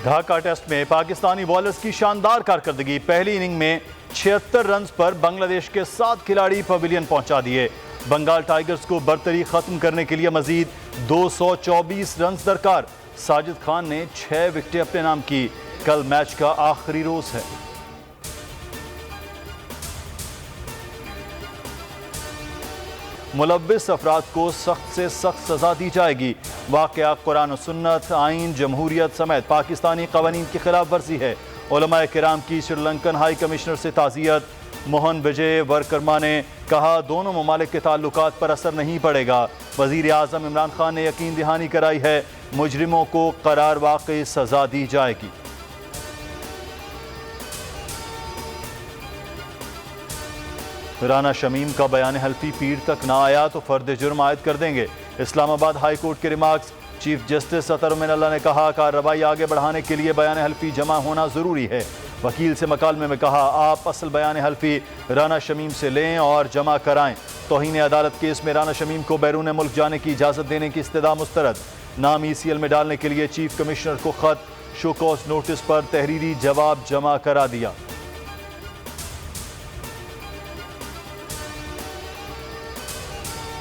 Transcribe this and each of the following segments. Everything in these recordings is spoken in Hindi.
ढाका टेस्ट में पाकिस्तानी बॉलर्स की शानदार कारकर्दगी। पहली इनिंग में 76 रन पर बांग्लादेश के 7 खिलाड़ी पवेलियन पहुंचा दिए। बंगाल टाइगर्स को बरतरी खत्म करने के लिए मजीद 224 रन दरकार। साजिद खान ने 6 विकेटें अपने नाम की। कल मैच का आखिरी रोज है। मुलव्विस अफराद को सख्त से सख्त सजा दी जाएगी। वाकया कुरान और सुन्नत, आइन, जमहूरियत समेत पाकिस्तानी कवानीन की खिलाफ वर्जी है। उलमाए किराम की श्रीलंकन हाई कमिश्नर से ताज़ियत। मोहन विजय वर्करमा ने कहा, दोनों ममालिक के ताल्लुकात पर असर नहीं पड़ेगा। वज़ीर आज़म इमरान खान ने यकीन दहानी कराई है, मुजरिमों को करार वाकई सजा दी जाएगी। राना शमीम का बयान हल्फी पीर तक ना आया तो फर्द जुर्म आयद कर देंगे। इस्लामाबाद हाई कोर्ट के रिमार्क्स। चीफ जस्टिस अतर मिनल्ला ने कहा, कार्रवाई आगे बढ़ाने के लिए बयान हल्फी जमा होना ज़रूरी है। वकील से मकालमे में कहा, आप असल बयान हल्फी राना शमीम से लें और जमा कराएं। तौहीन अदालत केस में राना शमीम को बैरून मुल्क जाने की इजाज़त देने की इस्तदा मुस्तरद। नाम ECL में डालने के लिए चीफ कमिश्नर को खत। शो कॉज नोटिस पर तहरीरी जवाब जमा करा दिया।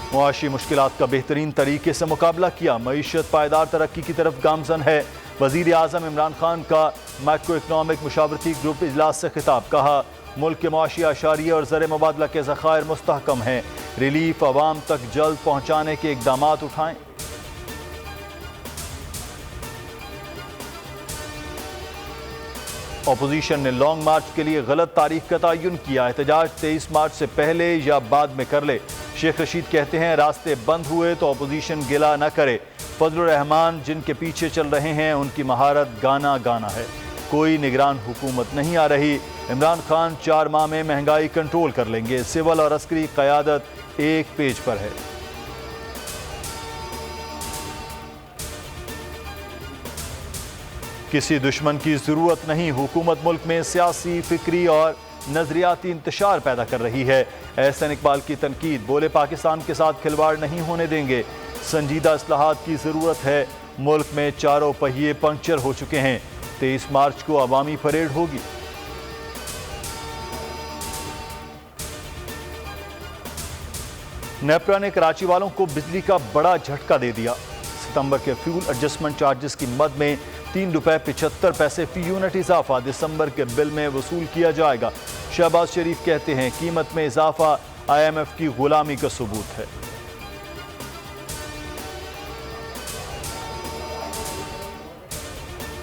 मुआशी मुश्किलात का बेहतरीन तरीके से मुकाबला किया। मईशत पायदार तरक्की की तरफ गामजन है। वज़ीर आज़म इमरान खान का मैक्रो इकनॉमिक मुशावरती ग्रुप इजलास से खिताब। कहा, मुल्क के मुआशी आशारिया और ज़र मुबादला के ज़खायर मुस्तहकम हैं। रिलीफ अवाम तक जल्द पहुँचाने के इकदाम उठाएं। अपोजिशन ने लॉन्ग मार्च के लिए गलत तारीख का तयन किया। एहतजाज 23 मार्च से पहले या बाद में कर ले। शेख रशीद कहते हैं, रास्ते बंद हुए तो अपोजिशन गिला न करे। फजलुर रहमान जिनके पीछे चल रहे हैं उनकी महारत गाना गाना है। कोई निगरान हुकूमत नहीं आ रही। इमरान खान 4 माह में महंगाई कंट्रोल कर लेंगे। सिविल और अस्करी क़यादत एक पेज पर है। किसी दुश्मन की जरूरत नहीं। हुकूमत मुल्क में सियासी, फिक्री और नजरियाती इंतशार पैदा कर रही है। एहसन इकबाल की तनकीद। बोले, पाकिस्तान के साथ खिलवाड़ नहीं होने देंगे। संजीदा इस्लाहात की जरूरत है। मुल्क में चारों पहिए पंक्चर हो चुके हैं। 23 मार्च को अवामी परेड होगी। नेपरा ने कराची वालों को बिजली का बड़ा झटका दे दिया। सितंबर के फ्यूल एडजस्टमेंट चार्जेस की मद में ₹3.75 फी यूनिट इजाफा दिसंबर के बिल में वसूल किया जाएगा। शहबाज शरीफ कहते हैं, कीमत में इजाफा IMF की गुलामी का सबूत है।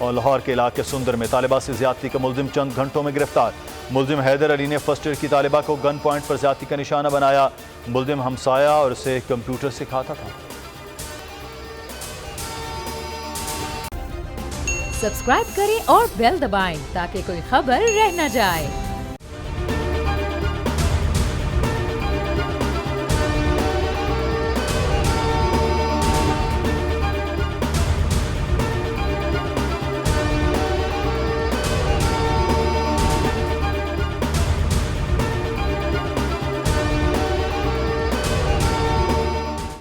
और लाहौर के इलाके सुंदर में तालिबा से ज्यादती का मुलजिम चंद घंटों में गिरफ्तार। मुलजिम हैदर अली ने फर्स्ट ईयर की तालिबा को गन पॉइंट पर ज्यादती का निशाना बनाया। मुलजिम हमसाया और उसे कंप्यूटर सिखाता था। सब्सक्राइब करें और बेल दबाएं ताकि कोई खबर रह न जाए।